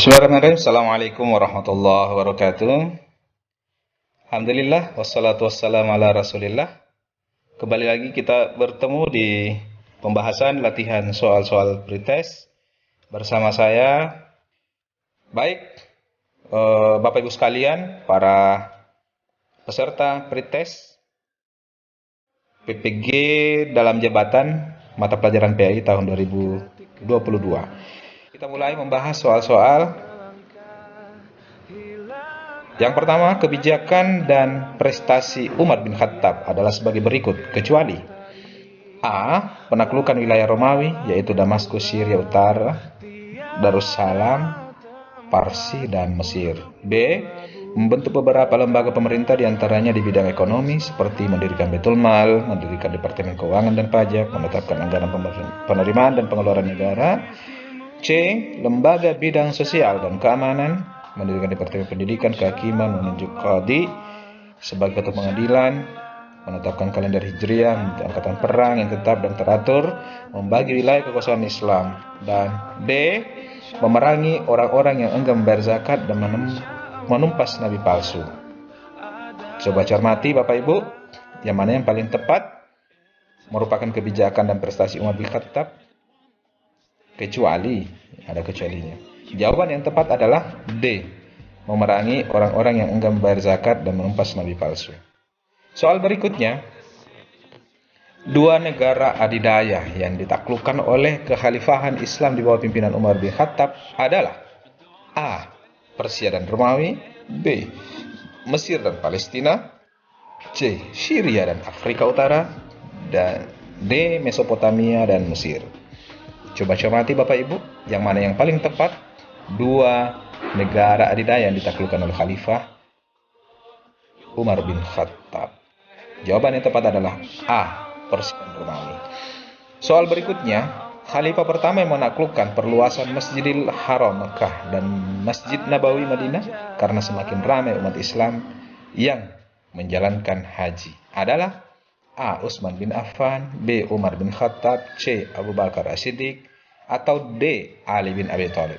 Bismillahirrahmanirrahim. Assalamualaikum warahmatullahi wabarakatuh. Alhamdulillah, wassalatu wassalamu ala rasulillah. Kembali lagi kita bertemu di pembahasan latihan soal-soal pretest bersama saya. Baik, Bapak Ibu sekalian, para peserta pretest PPG dalam jabatan mata pelajaran PAI tahun 2022. Kita mulai membahas soal-soal. Yang pertama, kebijakan dan prestasi Umar bin Khattab adalah sebagai berikut, kecuali A. Penaklukan wilayah Romawi, yaitu Damaskus, Syria Utara, Darussalam, Parsi, dan Mesir. B. Membentuk beberapa lembaga pemerintah diantaranya di bidang ekonomi, seperti mendirikan Baitul Mal, mendirikan Departemen Keuangan dan Pajak, menetapkan anggaran penerimaan dan pengeluaran negara. C. Lembaga bidang sosial dan keamanan, mendirikan Departemen Pendidikan, Kehakiman, menunjuk qadhi sebagai ketua pengadilan, menetapkan kalender hijriah, membentuk angkatan perang yang tetap dan teratur, membagi wilayah kekuasaan Islam. Dan D. Memerangi orang-orang yang enggan membayar zakat dan menumpas nabi palsu. Coba cermati Bapak Ibu, yang mana yang paling tepat merupakan kebijakan dan prestasi Umar bin Khattab, kecuali ada kecualinya. Jawaban yang tepat adalah D. Memerangi orang-orang yang enggan membayar zakat dan menumpas nabi palsu. Soal berikutnya, dua negara adidaya yang ditaklukkan oleh kekhalifahan Islam di bawah pimpinan Umar bin Khattab adalah A. Persia dan Romawi, B. Mesir dan Palestina, C. Syria dan Afrika Utara, dan D. Mesopotamia dan Mesir. Coba cermati Bapak Ibu, yang mana yang paling tepat dua negara adidaya yang ditaklukkan oleh Khalifah Umar bin Khattab. Jawaban yang tepat adalah A. Persia dan Romawi. Soal berikutnya, Khalifah pertama yang menaklukkan perluasan Masjidil Haram Mekah dan Masjid Nabawi Madinah karena semakin ramai umat Islam yang menjalankan haji adalah A. Utsman bin Affan, B. Umar bin Khattab, C. Abu Bakar As-Siddiq, atau D. Ali bin Abi Thalib.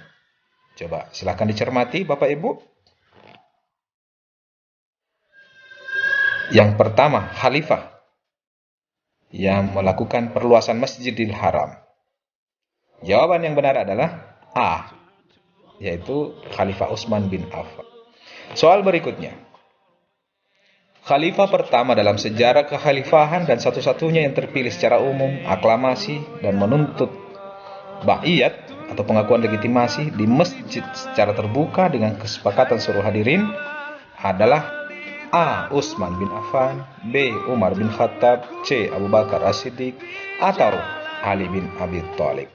Coba silahkan dicermati Bapak Ibu. Yang pertama, Khalifah yang melakukan perluasan Masjidil Haram. Jawaban yang benar adalah A, yaitu Khalifah Utsman bin Affan. Soal berikutnya, Khalifah pertama dalam sejarah kekhalifahan dan satu-satunya yang terpilih secara umum, aklamasi, dan menuntut baiat atau pengakuan legitimasi di masjid secara terbuka dengan kesepakatan seluruh hadirin adalah A. Utsman bin Affan, B. Umar bin Khattab, C. Abu Bakar As-Siddiq, atau Ali bin Abi Thalib.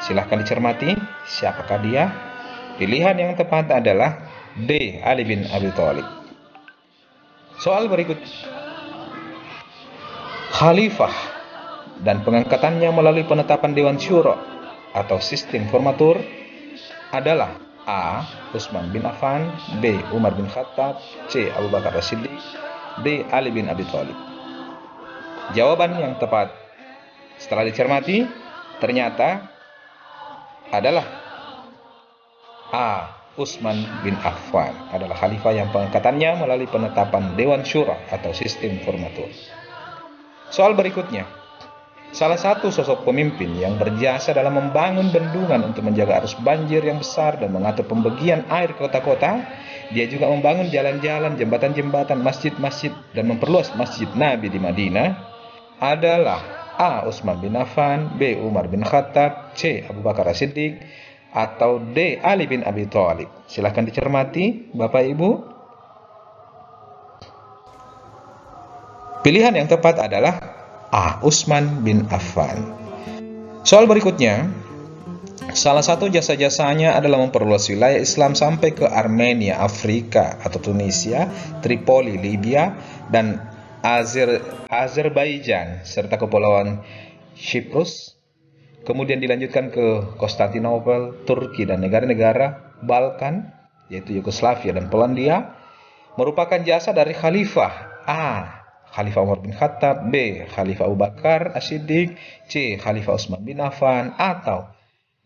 Silahkan dicermati siapakah dia. Pilihan yang tepat adalah D. Ali bin Abi Thalib. Soal berikut, Khalifah dan pengangkatannya melalui penetapan Dewan Syuro atau sistem formatur adalah A. Utsman bin Affan, B. Umar bin Khattab, C. Abu Bakar As-Siddiq, D. Ali bin Abi Thalib. Jawaban yang tepat setelah dicermati ternyata adalah A. Utsman bin Affan adalah khalifah yang pengangkatannya melalui penetapan Dewan Syuro atau sistem formatur. Soal berikutnya, salah satu sosok pemimpin yang berjasa dalam membangun bendungan untuk menjaga arus banjir yang besar dan mengatur pembagian air kota-kota, dia juga membangun jalan-jalan, jembatan-jembatan, masjid-masjid, dan memperluas Masjid Nabi di Madinah adalah A. Utsman bin Affan, B. Umar bin Khattab, C. Abu Bakar As-Siddiq, atau D. Ali bin Abi Thalib. Silahkan dicermati Bapak Ibu. Pilihan yang tepat adalah A. Utsman bin Affan. Soal berikutnya, salah satu jasa-jasanya adalah memperluas wilayah Islam sampai ke Armenia, Afrika atau Tunisia, Tripoli, Libya, dan Azerbaijan, serta Kepulauan Cyprus. Kemudian dilanjutkan ke Konstantinopel, Turki, dan negara-negara Balkan, yaitu Yugoslavia dan Polandia, merupakan jasa dari Khalifah A. Khalifah Umar bin Khattab, B. Khalifah Abu Bakar As-Siddiq, C. Khalifah Utsman bin Affan, atau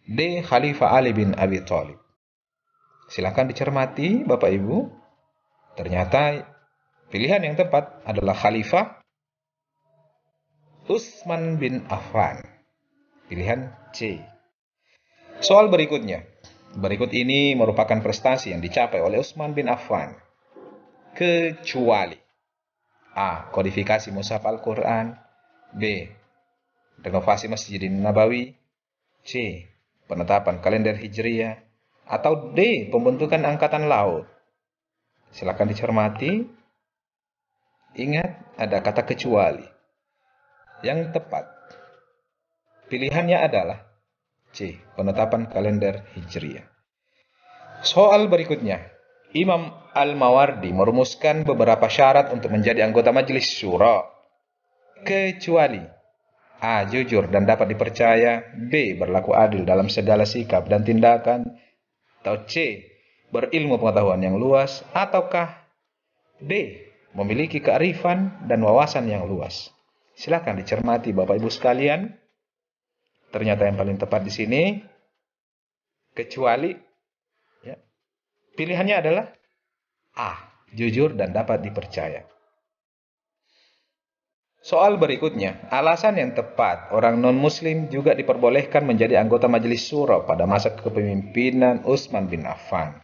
D. Khalifah Ali bin Abi Thalib. Silakan dicermati, Bapak Ibu. Ternyata pilihan yang tepat adalah Khalifah Utsman bin Affan. Pilihan C. Soal berikutnya. Berikut ini merupakan prestasi yang dicapai oleh Utsman bin Affan. Kecuali A. Kodifikasi Mushaf Al-Quran. B. Renovasi Masjidin Nabawi. C. Penetapan kalender Hijriyah. Atau D. Pembentukan Angkatan Laut. Silakan dicermati. Ingat, ada kata kecuali. Yang tepat pilihannya adalah C. Penetapan kalender Hijriyah. Soal berikutnya. Imam Al-Mawardi merumuskan beberapa syarat untuk menjadi anggota Majelis Syura. Kecuali A. Jujur dan dapat dipercaya. B. Berlaku adil dalam segala sikap dan tindakan. Atau C. Berilmu pengetahuan yang luas. Ataukah D. Memiliki kearifan dan wawasan yang luas. Silakan dicermati Bapak Ibu sekalian. Ternyata yang paling tepat di sini kecuali ya, pilihannya adalah A. Jujur dan dapat dipercaya. Soal berikutnya, alasan yang tepat orang non-muslim juga diperbolehkan menjadi anggota Majelis Syura pada masa kepemimpinan Utsman bin Affan.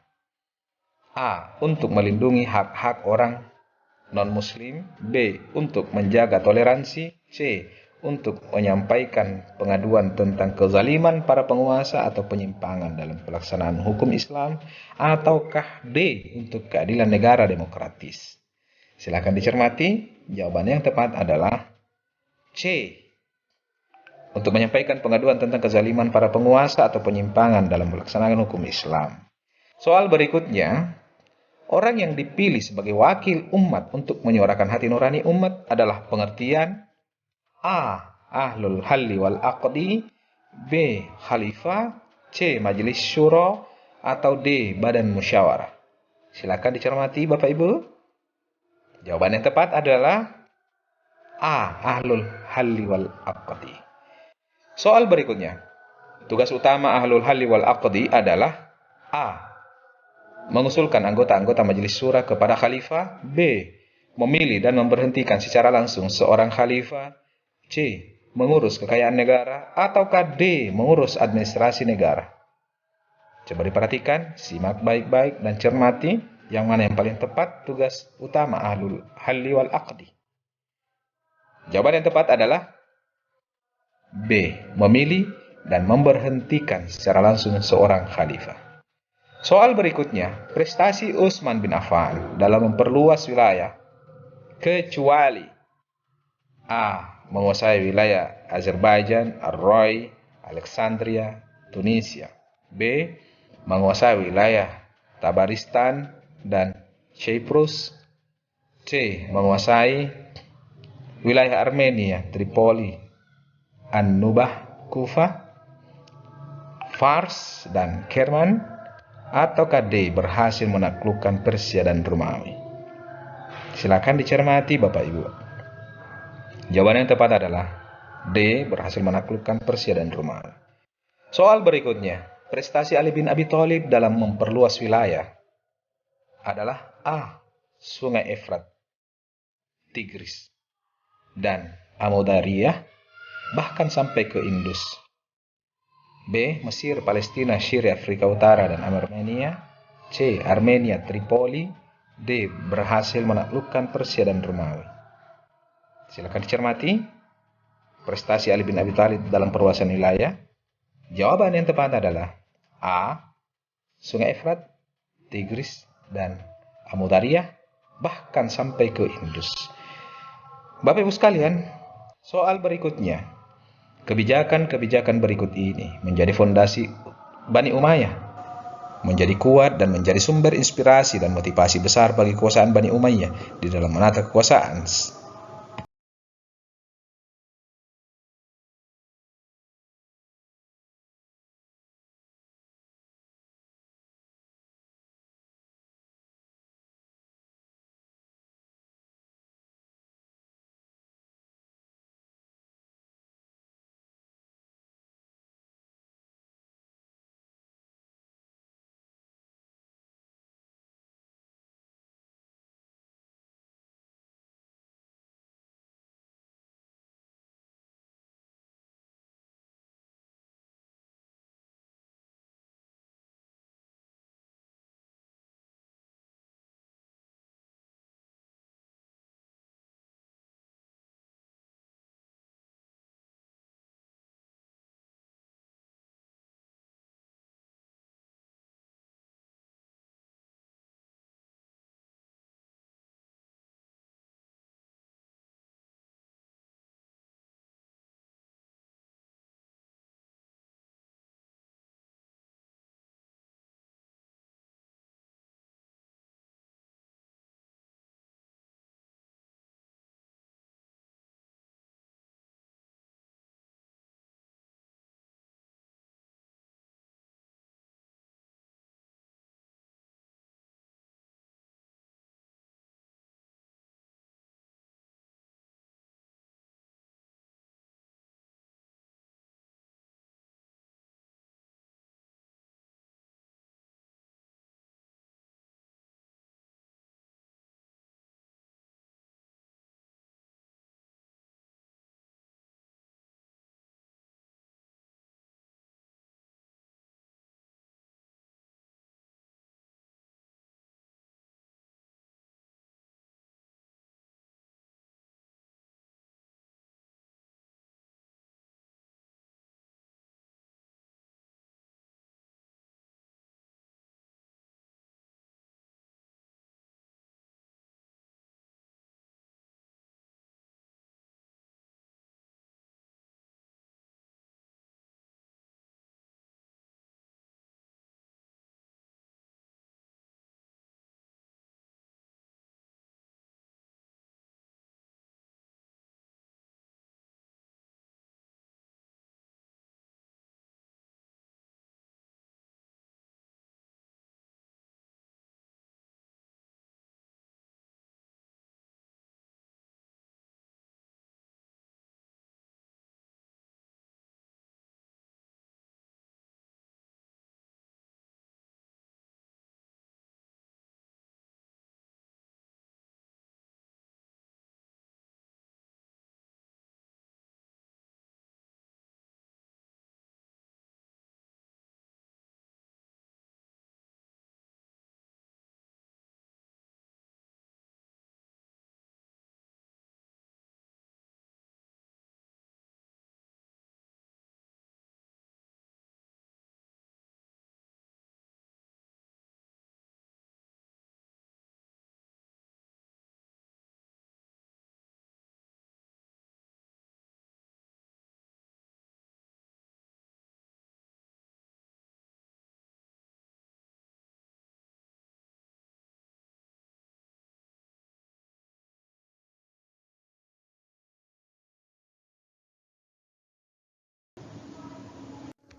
A. Untuk melindungi hak-hak orang non-muslim. B. Untuk menjaga toleransi. C. Untuk menyampaikan pengaduan tentang kezaliman para penguasa atau penyimpangan dalam pelaksanaan hukum Islam. Ataukah D. Untuk keadilan negara demokratis. Silakan dicermati. Jawaban yang tepat adalah C. Untuk menyampaikan pengaduan tentang kezaliman para penguasa atau penyimpangan dalam pelaksanaan hukum Islam. Soal berikutnya. Orang yang dipilih sebagai wakil umat untuk menyuarakan hati nurani umat adalah pengertian A. Ahlul Halli wal Aqdi. B. Khalifah. C. Majelis Syuro. Atau D. Badan Musyawarah. Silakan dicermati Bapak Ibu. Jawaban yang tepat adalah A. Ahlul Halli wal Aqdi. Soal berikutnya. Tugas utama Ahlul Halli wal Aqdi adalah A. Mengusulkan anggota-anggota Majelis Syura kepada Khalifah. B. Memilih dan memberhentikan secara langsung seorang Khalifah. C. Mengurus kekayaan negara. Ataukah D. Mengurus administrasi negara. Coba diperhatikan, simak baik-baik dan cermati yang mana yang paling tepat tugas utama Ahlul Halli wal Aqdi. Jawaban yang tepat adalah B. Memilih dan memberhentikan secara langsung seorang Khalifah. Soal berikutnya, prestasi Utsman bin Affan dalam memperluas wilayah kecuali A. Menguasai wilayah Azerbaijan, Ar-Roy, Alexandria, Tunisia. B. Menguasai wilayah Tabaristan dan Cyprus. C. Menguasai wilayah Armenia, Tripoli, An-Nubah, Kufah, Fars, dan Kerman. Ataukah D. Berhasil menaklukkan Persia dan Romawi. Silakan dicermati Bapak Ibu. Jawaban yang tepat adalah D. Berhasil menaklukkan Persia dan Romawi. Soal berikutnya, prestasi Ali bin Abi Thalib dalam memperluas wilayah adalah A. Sungai Efrat, Tigris, dan Amudariyah, bahkan sampai ke Indus. B. Mesir, Palestina, Syria, Afrika Utara, dan Armenia. C. Armenia, Tripoli. D. Berhasil menaklukkan Persia dan Romawi. Silakan dicermati prestasi Ali bin Abi Thalib dalam perluasan wilayah. Jawaban yang tepat adalah A. Sungai Efrat, Tigris, dan Amudariyah, bahkan sampai ke Indus. Bapak Ibu sekalian, soal berikutnya. Kebijakan-kebijakan berikut ini menjadi fondasi Bani Umayyah, menjadi kuat dan menjadi sumber inspirasi dan motivasi besar bagi kekuasaan Bani Umayyah di dalam menata kekuasaan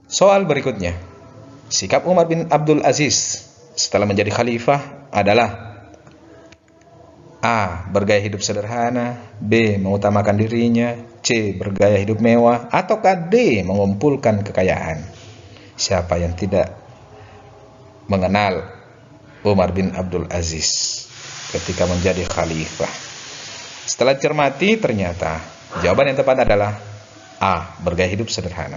Soal berikutnya, sikap Umar bin Abdul Aziz setelah menjadi khalifah adalah A. Bergaya hidup sederhana, B. Mengutamakan dirinya, C. Bergaya hidup mewah, ataukah D. Mengumpulkan kekayaan. Siapa yang tidak mengenal Umar bin Abdul Aziz ketika menjadi khalifah? Setelah cermati, ternyata jawaban yang tepat adalah A. Bergaya hidup sederhana.